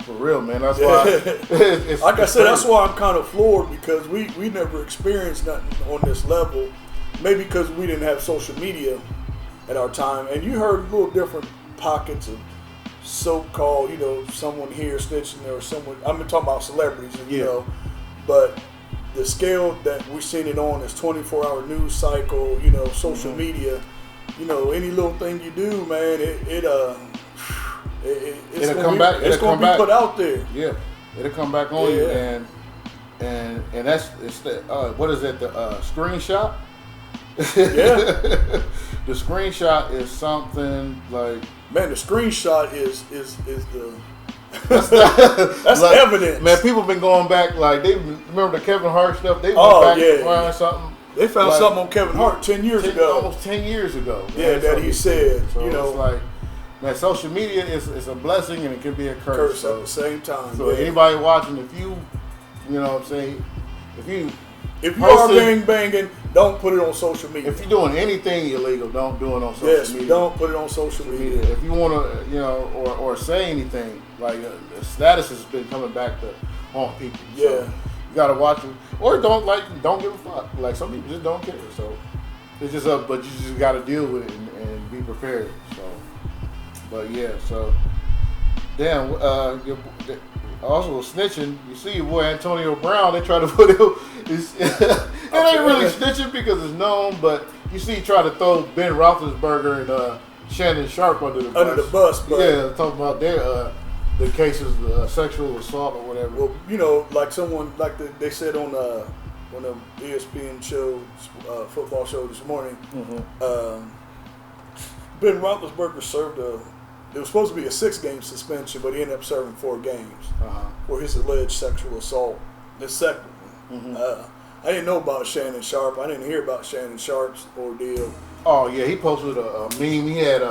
S1: For real, man. That's why. It's
S2: like I said, that's why I'm kind of floored because we never experienced nothing on this level. Maybe because we didn't have social media at our time, and you heard little different pockets of so-called, someone here snitching or someone. I'm talking about celebrities, but the scale that we're seeing it on is 24-hour news cycle. Social media. Any little thing you do, man, it's gonna be put out there.
S1: Yeah, it'll come back on you, and that's what is it? The screenshot.
S2: Yeah.
S1: The screenshot is something like,
S2: man, the screenshot is the that's evidence.
S1: Man, people been going back, like, they remember the Kevin Hart stuff. They went back and find something.
S2: They found something on Kevin Hart 10 years ago.
S1: Almost 10 years ago.
S2: Yeah, that he said.
S1: So it's like, man, social media is a blessing and it can be a curse.
S2: At the same time.
S1: So anybody watching, if you, what I'm saying, if you
S2: If you are gang banging, don't put it on social media.
S1: If you're doing anything illegal, don't do it on social media.
S2: Don't put it on social media.
S1: If you want to, or say anything, like the status has been coming back to haunt people.
S2: Yeah.
S1: So you gotta watch it, or don't give a fuck. Like some people just don't care. So it's just up, but you just gotta deal with it and be prepared. So, but yeah, so damn. Also snitching, you see your boy Antonio Brown, they try to put him, it ain't really snitching because it's known, but you see he try to throw Ben Roethlisberger and Shannon Sharp under the bus. But yeah, talking about their the cases of sexual assault or whatever.
S2: Well, like someone, they said on the ESPN show, football show this morning, Ben Roethlisberger served it was supposed to be a 6-game suspension, but he ended up serving 4 games for his alleged sexual assault. The second one. I didn't know about Shannon Sharp. I didn't hear about Shannon Sharp's ordeal.
S1: Oh yeah, he posted a meme. He had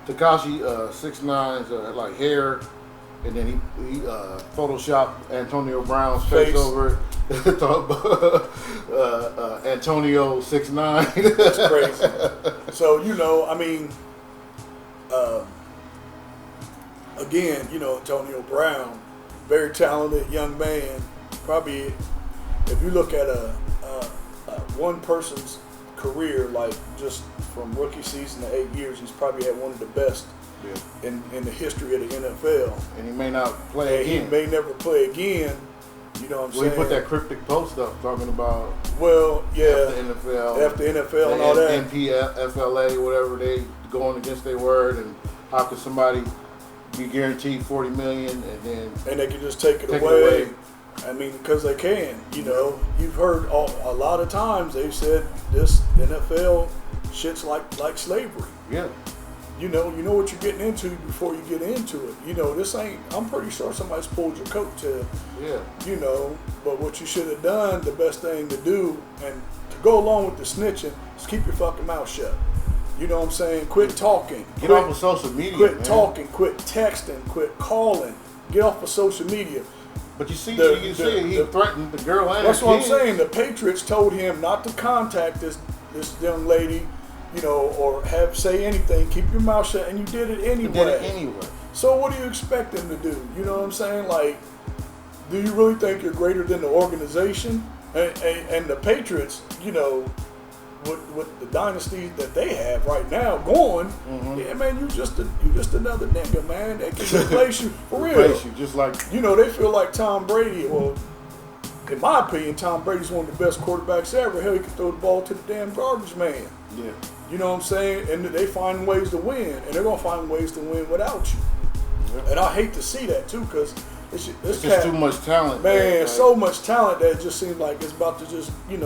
S1: Tekashi 6ix9's like hair, and then he photoshopped Antonio Brown's face over it. Talk about Antonio 6ix9ine.
S2: That's crazy. So again, Antonio Brown, very talented young man. Probably, if you look at one person's career, like just from rookie season to 8 years, he's probably had one of the best in the history of the NFL.
S1: And he may not play again.
S2: He may never play again. You know what I'm saying?
S1: He put that cryptic post up talking about
S2: after NFL and all that.
S1: NPFLA, whatever, they going against their word, and how could somebody be guaranteed $40 million and
S2: they can just take it away. I mean, because they can. You've heard a lot of times they've said this NFL shit's like slavery.
S1: Yeah.
S2: You know what you're getting into before you get into it. This ain't. I'm pretty sure somebody's pulled your coattail.
S1: Yeah.
S2: But what you should have done, the best thing to do, and to go along with the snitching, is keep your fucking mouth shut. You know what I'm saying? Quit talking.
S1: Get off of social media.
S2: Quit talking. Quit texting. Quit calling. Get off of social media.
S1: But you see, he threatened the girl and
S2: that's
S1: her
S2: what
S1: kids.
S2: I'm saying. The Patriots told him not to contact this young lady, or say anything. Keep your mouth shut, and you did it anyway. So what do you expect them to do? You know what I'm saying? Like, do you really think you're greater than the organization? And the Patriots, with the dynasty that they have right now going, yeah, man, you just another nigga, man. They can replace you for real.
S1: Replace you, just like
S2: they feel like Tom Brady. Well, in my opinion, Tom Brady's one of the best quarterbacks ever. Hell, he can throw the ball to the damn garbage man.
S1: Yeah.
S2: You know what I'm saying? And they find ways to win, and they're gonna find ways to win without you. Yeah. And I hate to see that too, because it's
S1: just too much talent,
S2: man. So much talent that it just seems like it's about to just we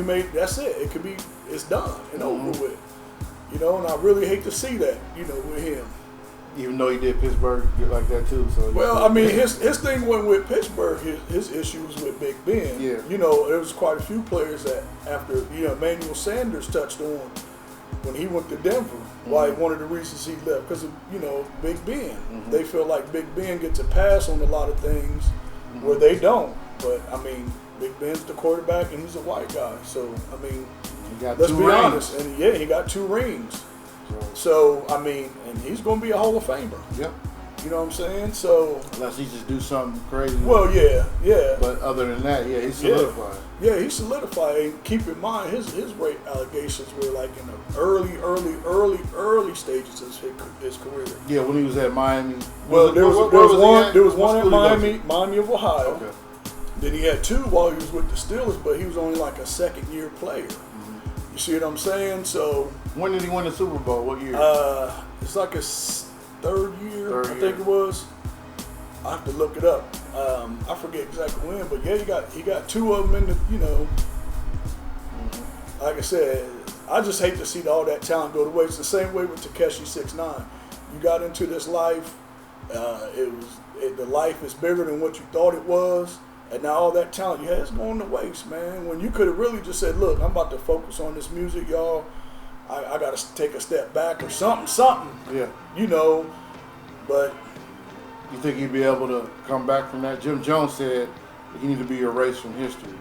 S2: made. That's it. It could be. It's done and over with. And I really hate to see that. With him.
S1: Even though he did Pittsburgh like that too. So
S2: well, I mean, his thing went with Pittsburgh. His issues with Big Ben.
S1: Yeah.
S2: There was quite a few players that after Emmanuel Sanders touched on when he went to Denver. Why one of the reasons he left because of Big Ben. They feel like Big Ben gets a pass on a lot of things where they don't. But I mean, Big Ben's the quarterback and he's a white guy. So I mean, let's be honest. And he got 2 rings. So, I mean, and he's going to be a Hall of Famer.
S1: Yep.
S2: You know what I'm saying? So
S1: unless he just do something crazy.
S2: Well, yeah.
S1: But other than that, he's solidified.
S2: Yeah, he's solidified. And keep in mind, his rape allegations were like in the early stages of his career.
S1: Yeah, when he was at Miami.
S2: Well, there was one at Miami of Ohio. Okay. Then he had 2 while he was with the Steelers, but he was only like a second-year player. You see what I'm saying? So
S1: when did he win the Super Bowl? What year?
S2: It's like his third year, I think it was. I have to look it up. I forget exactly when, but yeah, he got 2 of them in the, like I said, I just hate to see all that talent go to waste. The same way with Tekashi 6ix9ine. You got into this life, the life is bigger than what you thought it was. And now all that talent you had is going to waste, man. When you could have really just said, look, I'm about to focus on this music, y'all. I got to take a step back or something.
S1: Yeah.
S2: But.
S1: You think he'd be able to come back from that? Jim Jones said he need to be erased from history?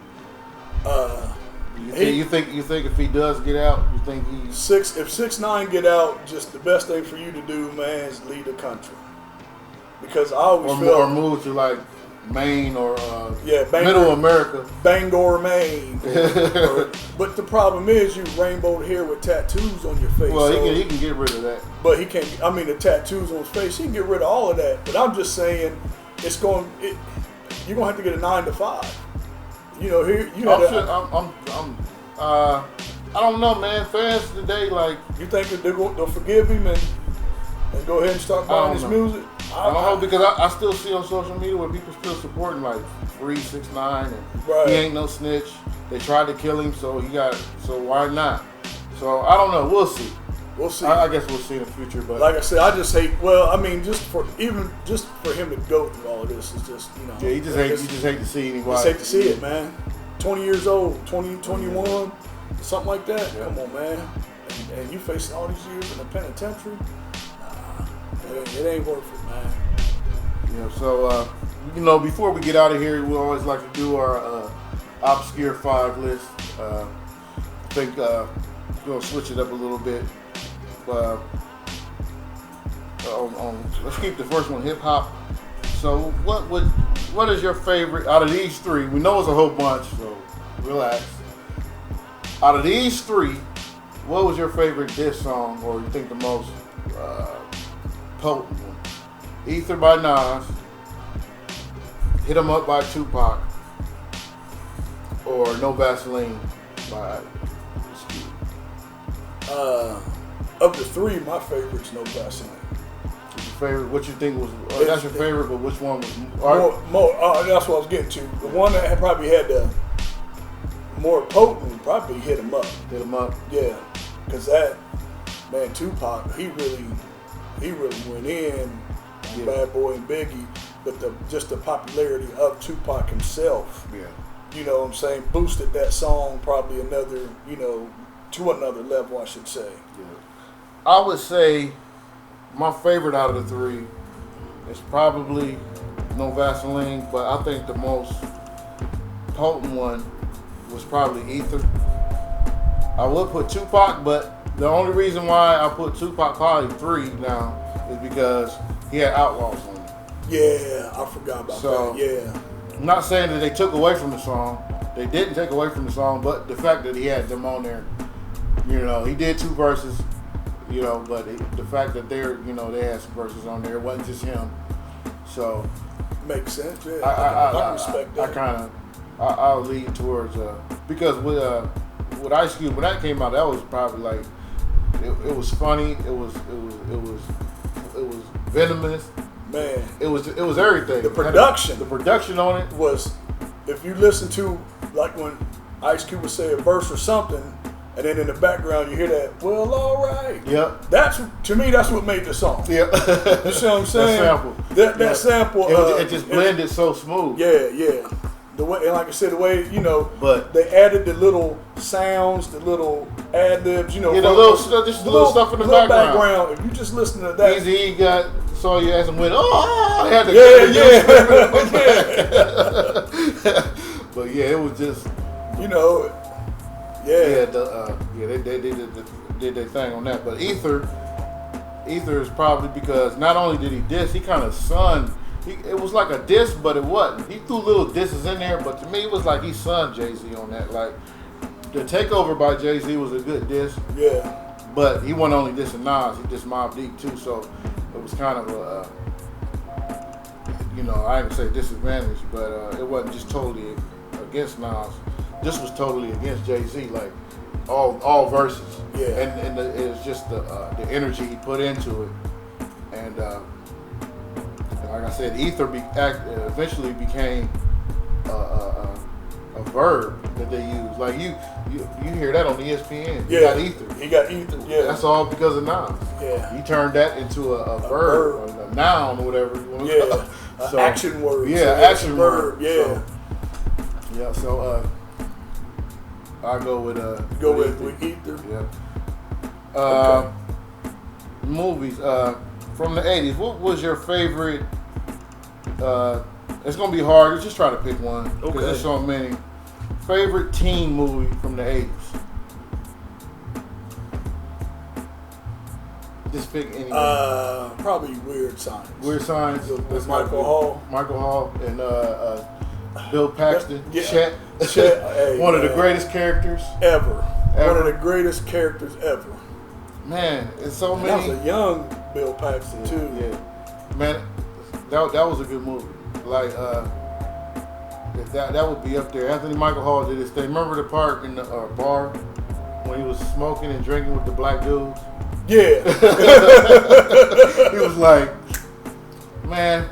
S2: Uh,
S1: You think if he does get out, you think he's
S2: if 6ix9ine get out, just the best thing for you to do, man, is lead the country. Because I always
S1: or move to like Maine or Middle America,
S2: Bangor, Maine. But the problem is, you rainbowed hair with tattoos on your face.
S1: Well, he can get rid of that.
S2: But he can't. I mean, the tattoos on his face, he can get rid of all of that. But I'm just saying, you're gonna have to get a 9 to 5. You know, here you had.
S1: I don't know, man. Fans today, like,
S2: you think that they'll forgive him and go ahead and start buying his music?
S1: I don't know, because I still see on social media where people still supporting like Free 6ix9ine, and he ain't no snitch. They tried to kill him, so why not? So I don't know. We'll see.
S2: We'll see.
S1: I guess we'll see in the future. But
S2: like I said, I just hate. Well, I mean, just for him to go through all of this is just, you know.
S1: Yeah, you just hate to see anybody.
S2: Just hate to see it, man. 20 years old, 21, something like that. Yeah. Come on, man. And you facing all these years in the penitentiary. It ain't worth it, man.
S1: Yeah, so, before we get out of here, we always like to do our obscure 5 list. I think we're going to switch it up a little bit. Let's keep the first one hip-hop. So what is your favorite, out of these 3, we know it's a whole bunch, so relax. Out of these 3, what was your favorite diss song, or you think the most potent one? Ether by Nas, Hit 'Em Up by Tupac, or No Vaseline by
S2: Of the 3, my favorite's No Vaseline.
S1: What's your favorite? What you think was? That's your favorite, but which one was
S2: more? That's what I was getting to. The one that probably had the more potent, probably Hit 'Em Up.
S1: Hit 'Em Up.
S2: Yeah, because that man Tupac, he really went in. Yeah. Bad Boy and Biggie, but just the popularity of Tupac himself.
S1: Yeah.
S2: You know what I'm saying? Boosted that song probably to another level, I should say.
S1: Yeah. I would say my favorite out of the 3 is probably No Vaseline, but I think the most potent one was probably Ether. I would put Tupac, but the only reason why I put Tupac probably 3 now is because he had Outlaws on it.
S2: Yeah, I forgot about that. Yeah.
S1: I'm not saying that they took away from the song. They didn't take away from the song, but the fact that he had them on there, he did 2 verses, but the fact that they had some verses on there, it wasn't just him. So
S2: makes sense. Yeah, I respect that.
S1: I'll lean towards because with Ice Cube, when that came out, that was probably like it was funny. It was venomous.
S2: Man,
S1: it was everything.
S2: The production
S1: on it
S2: was, if you listen to, like when Ice Cube would say a verse or something, and then in the background you hear that, well, all right.
S1: Yep.
S2: To me, that's what made the song.
S1: Yep.
S2: You see what I'm saying? That sample.
S1: It just blended so smooth.
S2: Yeah. The way, and like I said, the way
S1: but
S2: they added the little sounds, the little ad libs,
S1: the little stuff in the background.
S2: If you just listen to that,
S1: Easy saw you as him went, I had to But yeah, it was just they did their thing on that. But Ether is probably because not only did he diss, he kind of sunned. It was like a diss, but it wasn't. He threw little disses in there, but to me it was like he sunned Jay-Z on that. Like the Takeover by Jay-Z was a good diss.
S2: Yeah.
S1: But he wasn't only dissing Nas, he dissed Mobb Deep too, so it was kind of a, I didn't say disadvantage, but it wasn't just totally against Nas. This was totally against Jay-Z, like all verses.
S2: Yeah.
S1: And it was just the energy he put into it, and like I said, Ether eventually became a verb that they use. Like you hear that on ESPN.
S2: Yeah. He got Ether. Yeah.
S1: That's all because of Nas.
S2: Yeah.
S1: He turned that into a verb, or a noun, or whatever you want to call it. So,
S2: action word.
S1: Yeah, action word.
S2: Yeah.
S1: So I'll go with
S2: with Ether.
S1: Yeah.
S2: Okay.
S1: Movies from the 80s. What was your favorite It's gonna be hard. Just try to pick one because
S2: Okay.
S1: there's so many. Favorite teen movie from the 80s. Just pick any.
S2: Probably Weird Science.
S1: Weird Science.
S2: With Michael Hall.
S1: Michael Hall and Bill Paxton.
S2: Yeah.
S1: Chet.
S2: Hey,
S1: One of the greatest characters
S2: ever. One of the greatest characters ever.
S1: Man, it's so
S2: And
S1: many.
S2: that was a young Bill Paxton too.
S1: Yeah, man, that was a good movie. Like, if that would be up there. Anthony Michael Hall did his thing. Remember the part in the bar when he was smoking and drinking with the black dudes?
S2: Yeah.
S1: He was like, man,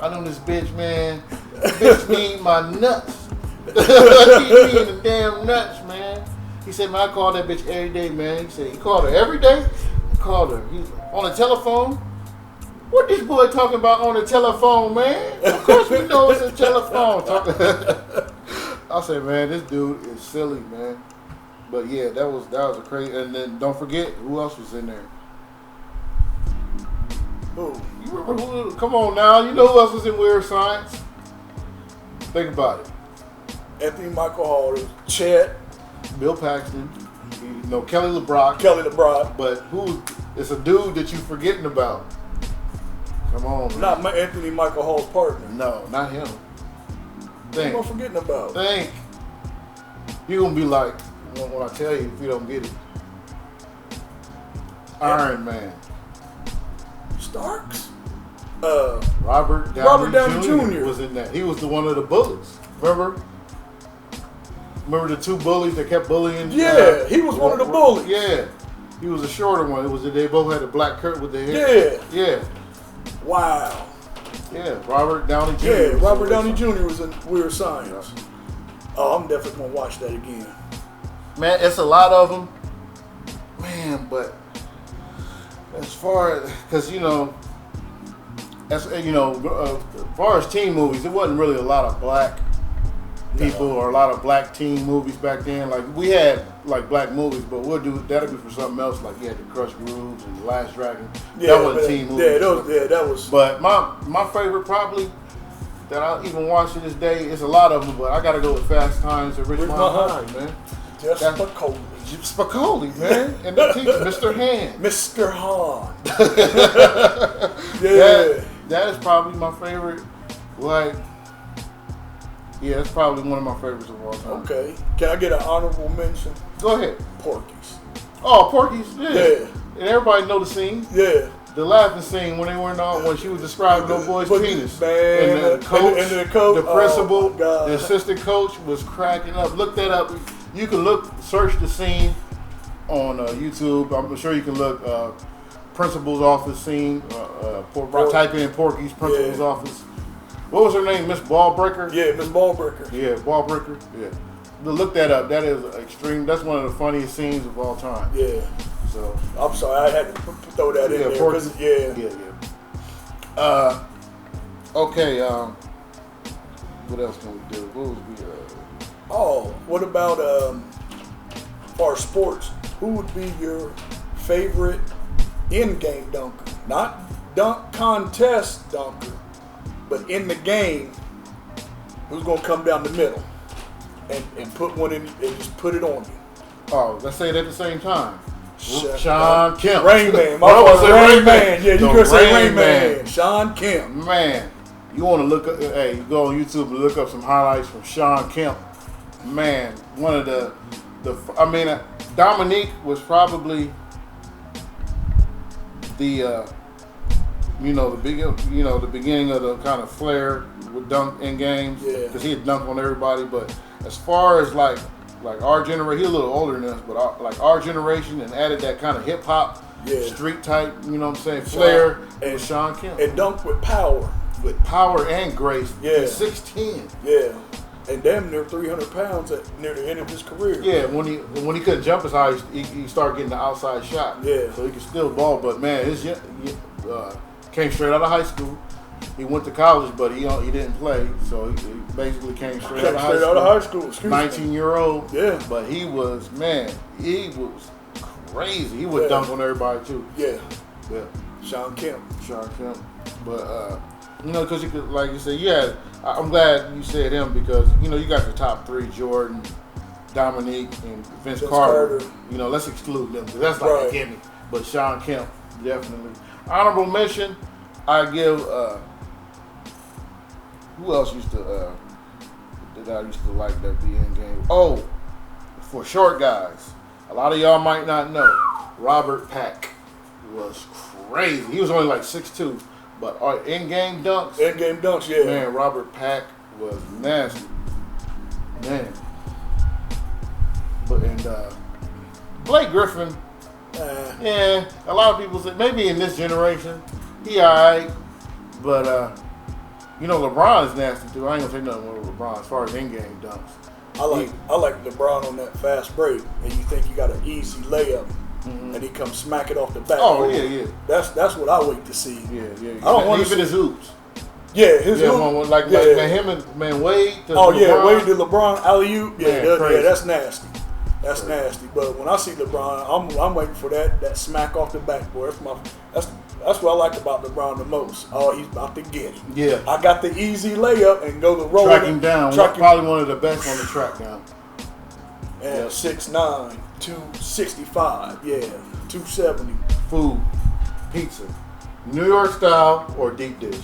S1: I know this bitch, man. This bitch need my nuts. Keep me in the damn nuts, man. He said, man, I call that bitch every day, man. He said, you called her every day? I called her. He's on the telephone. What this boy talking about on the telephone, man? Of course we know it's a telephone. I said, man, this dude is silly, man. But yeah, that was a crazy. And then don't forget who else was in there.
S2: Who?
S1: You remember who? Come on now, you know who else was in Weird Science? Think about it.
S2: Anthony Michael Hall, Chet,
S1: Bill Paxton, you know Kelly LeBrock.
S2: Kelly LeBrock.
S1: But who? It's a dude that you forgetting about. Come on, man.
S2: Not my Anthony Michael Hall's partner.
S1: No, not him.
S2: What am I
S1: Think.
S2: forgetting about?
S1: Think. You're gonna be like, when I tell you if you don't get it. Iron Man.
S2: Starks?
S1: Robert Downey Jr. was in that. He was the one of the bullies. Remember the two bullies that kept bullying?
S2: Yeah, he was one of the bullies.
S1: Yeah. He was a shorter one. It was they both had a black curtain with their hair.
S2: Yeah.
S1: Yeah.
S2: Wow.
S1: Yeah. Robert Downey Jr.
S2: Yeah,
S1: was
S2: Robert
S1: in
S2: Downey
S1: Weird
S2: Jr. was in Weird Science. Oh, I'm definitely going to watch that again.
S1: Man, it's a lot of them. Man, but as far as, because as far as teen movies, it wasn't really a lot of black people or a lot of black teen movies back then. Like we had like black movies, but that'll be for something else. Like you had the Crush Grooves and the Last Dragon.
S2: Yeah,
S1: that wasn't teen movies.
S2: That was.
S1: But my favorite probably that I even watch to this day is a lot of them, but I gotta go with Fast Times at Ridgemont High, man.
S2: Just Spicoli.
S1: Spicoli, man, and the teacher, Mr. Hand.
S2: Mr. Han.
S1: That is probably my favorite. Like, yeah, it's probably one of my favorites of all time.
S2: Okay. Can I get an honorable mention?
S1: Go ahead.
S2: Porky's.
S1: Oh, Porky's, yeah.
S2: Yeah.
S1: And everybody know the scene.
S2: Yeah.
S1: The laughing scene when they went on when she was describing no boy's penis.
S2: Man,
S1: and the coach,
S2: and the coach,
S1: the principal,
S2: God.
S1: the assistant coach was cracking up. Look that up. You can search the scene on YouTube. I'm sure you can look principal's office scene. Type in Porky's principal's office. What was her name? Miss Ballbreaker?
S2: Yeah, Miss Ballbreaker.
S1: Yeah, Ballbreaker. Yeah. Look that up. That is extreme. That's one of the funniest scenes of all time.
S2: Yeah.
S1: So
S2: I'm sorry, I had to throw that in there.
S1: Porky.
S2: Yeah.
S1: Okay. What else can we do? What was we?
S2: What about for sports? Who would be your favorite in-game dunker? Not dunk contest dunker, but in the game, who's gonna come down the middle and put one in and just put it on you?
S1: Oh, let's say it at the same time. Sean Kemp.
S2: Rain Man. Rain Man. Yeah, you could say Rain Man. Sean Kemp.
S1: Man, you want to look up, hey, you go on YouTube and look up some highlights from Sean Kemp. Man, one of Dominique was probably the the beginning of the kind of flair with dunk in games.
S2: Yeah.
S1: Because he'd dunk on everybody. But as far as like our generation, he's a little older than us, but our generation and added that kind of hip hop, street type, you know what I'm saying, flair, and Sean Kemp.
S2: And dunk with power.
S1: With power and grace.
S2: Yeah.
S1: 6'10".
S2: Yeah. And damn near 300 pounds near the end of his career.
S1: Yeah, when he couldn't jump as high, he started getting the outside shot.
S2: Yeah.
S1: So he could still ball, but man, came straight out of high school. He went to college, but he didn't play, so he basically came straight out of high school. 19-year-old.
S2: Yeah.
S1: But he was crazy. He would dunk on everybody too.
S2: Yeah.
S1: Yeah.
S2: Sean Kemp.
S1: But because you could, like you said, you had I'm glad you said him because you got the top three: Jordan, Dominique, and Vince Carter. Let's exclude them because that's like a gimme. But Sean Kemp, definitely. Honorable mention, I give. Who else used to that I used to like that be in game? Oh, for short guys, a lot of y'all might not know. Robert Pack was crazy. He was only like 6'2", but in-game dunks.
S2: In-game dunks, yeah.
S1: Man, Robert Pack was nasty. Man. And Blake Griffin, yeah, a lot of people say maybe in this generation he alright, but LeBron is nasty too. I ain't gonna say nothing with LeBron as far as in-game dunks.
S2: I like LeBron on that fast break, and you think you got an easy layup, and he comes smack it off the back.
S1: Oh yeah.
S2: That's what I wait to see.
S1: Yeah.
S2: I don't want to
S1: even his hoops.
S2: Yeah, his hoops.
S1: Like him and Wade. To
S2: LeBron.
S1: Yeah,
S2: Wade to LeBron alley-oop. Yeah, that's nasty. That's
S1: crazy.
S2: Nasty. But when I see LeBron, I'm waiting for that smack off the backboard. That's what I like about LeBron the most. Oh, he's about to get it.
S1: Yeah.
S2: I got the easy layup and go to roll.
S1: Track him down. Probably one of the best on the track down.
S2: And 6'9", 265. Yeah, 270.
S1: Food, pizza, New York style or deep dish?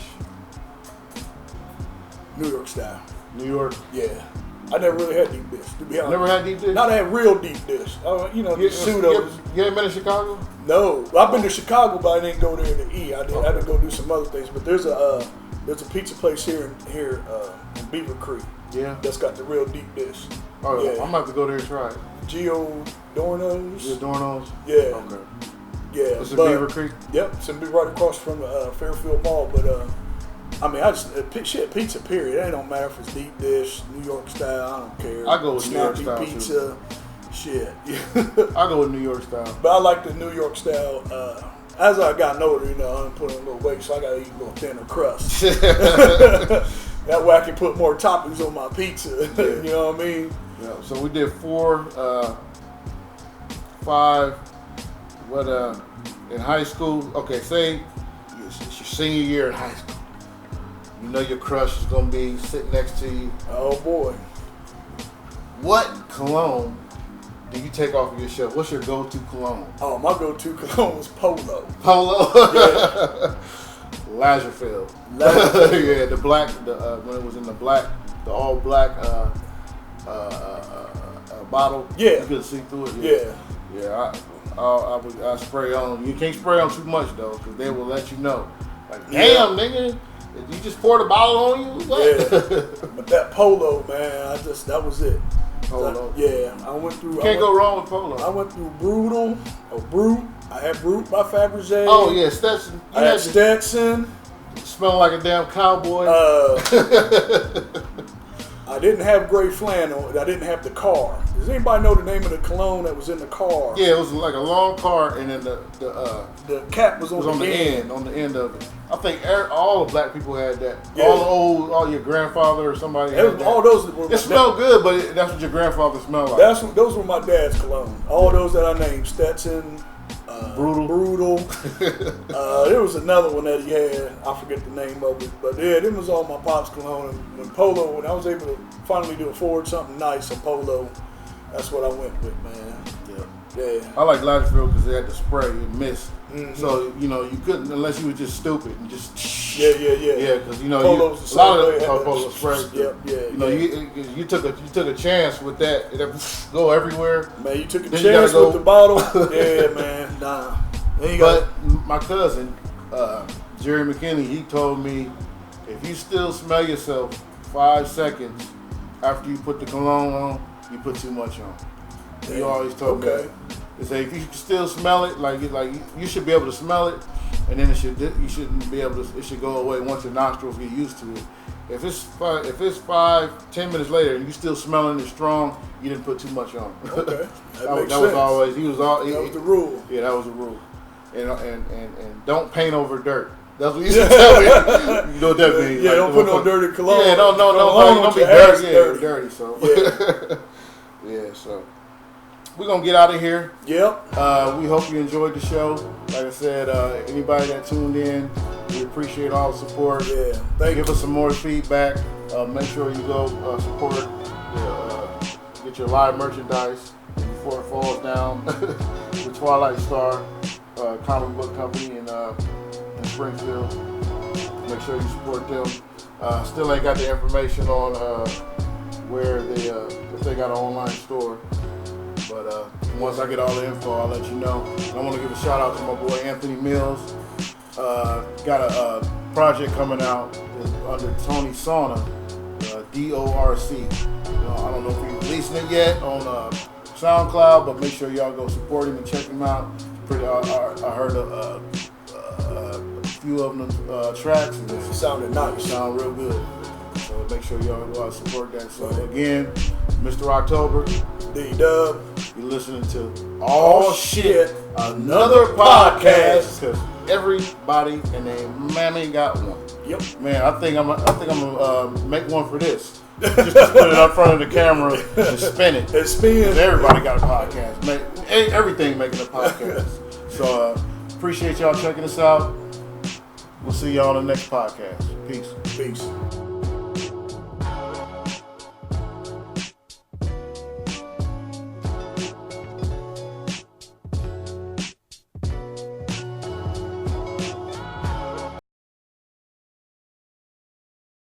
S2: New York style.
S1: New York.
S2: Yeah. I never really had deep dish, to be honest.
S1: Never had deep dish?
S2: Not that real deep dish. The pseudos.
S1: You ain't been to Chicago?
S2: No. I've been to Chicago, but I didn't go there to eat. I had to go do some other things. But there's a pizza place here in Beaver Creek.
S1: Yeah.
S2: That's got the real deep dish.
S1: Oh, yeah.
S2: Yeah.
S1: I'm about to go there and try it.
S2: Gio Dorno's.
S1: Gio Dorno's?
S2: Yeah.
S1: Okay.
S2: Yeah.
S1: It's in Beaver Creek?
S2: Yep. It's right across from Fairfield Mall. But pizza, period. It don't matter if it's deep dish, New York style, I don't care.
S1: I go with New York style
S2: pizza,
S1: too.
S2: Shit.
S1: I go with New York style.
S2: But I like the New York style. As I got older, I'm putting a little weight, so I got to eat a little thinner crust. That way I can put more toppings on my pizza.
S1: Yeah.
S2: You know what I mean?
S1: Yeah. So we did 4, 5. In high school? Okay, say it's your senior year in high school. You know your crush is gonna be sitting next to you.
S2: Oh boy.
S1: What cologne do you take off of your shelf? What's your go-to cologne?
S2: Oh, my go-to cologne was Polo.
S1: Polo?
S2: Yeah.
S1: Lagerfeld. Yeah, the black, when it was in the all black bottle.
S2: Yeah.
S1: You could see through it. Yeah. I spray on. You can't spray on too much though, because they will let you know. Like, damn, nigga. Did you just pour the bottle on you? What?
S2: Yeah. But that Polo, man, that was it.
S1: Polo.
S2: I went through.
S1: You can't go wrong with Polo.
S2: I went through Brute. I had Brute by Fabergé.
S1: Oh yeah, Stetson.
S2: I had Stetson.
S1: Smelling like a damn cowboy.
S2: I didn't have gray flannel. I didn't have the car. Does anybody know the name of the cologne that was in the car?
S1: Yeah, it was like a long car, and then the
S2: cap was on the end.
S1: On the end of it. I think all the black people had that.
S2: Yeah.
S1: All your grandfather or somebody had that.
S2: All those.
S1: It smelled good, but that's what your grandfather smelled like.
S2: Those were my dad's cologne. All those that I named: Stetson, Brutal. There was another one that he had. I forget the name of it, but yeah, them was all my pop's cologne. And when Polo, when I was able to finally do afford something nice, a Polo, that's what I went with, man. Yeah.
S1: I like Lagerfeld because they had the spray and mist.
S2: Mm-hmm.
S1: So you couldn't unless you were just stupid and just
S2: yeah.
S1: Because
S2: Polo's
S1: a lot of Polo spray.
S2: Yep.
S1: You took a chance with that. It go everywhere.
S2: Man, you took a chance with the bottle. Yeah, man. Nah.
S1: But my cousin Jerry McKinney, he told me if you still smell yourself 5 seconds after you put the cologne on, you put too much on. He always told me that. He said if you can still smell it, like you should be able to smell it, and then it should go away once your nostrils get used to it. If it's 5-10 minutes later and you still smelling it strong, you didn't put too much on.
S2: Okay,
S1: that was always
S2: that was the rule.
S1: Yeah, that was the rule. And don't paint over dirt. That's what you used to tell me. You know what that means?
S2: Yeah, don't put no dirty cologne.
S1: Yeah, don't be dirty. Yeah, dirty. So yeah, so we're gonna get out of here.
S2: Yep.
S1: We hope you enjoyed the show. Like I said, anybody that tuned in, we appreciate all the support.
S2: Yeah.
S1: Give us some more feedback. Make sure you go support, get your live merchandise before it falls down. The Twilight Star comic book company in Springfield. Make sure you support them. Still ain't got the information on where they if they got an online store. But once I get all the info, I'll let you know. And I want to give a shout out to my boy Anthony Mills. Got a project coming out under Tony Sauna, DORC. I don't know if he's releasing it yet on SoundCloud, but make sure y'all go support him and check him out. I heard a few of them tracks, and it
S2: sounded nice.
S1: Sound real good. So make sure y'all go out and support that. So again, Mr. October,
S2: D-Dub,
S1: you're listening to All Shit, another podcast, because everybody and their mammy got one.
S2: Yep.
S1: Man, I think I'm gonna make one for this. Just to put it up front of the camera and spin it.
S2: It spins.
S1: Everybody got a podcast. Everything making a podcast. So appreciate y'all checking us out. We'll see y'all on the next podcast. Peace.
S2: Peace.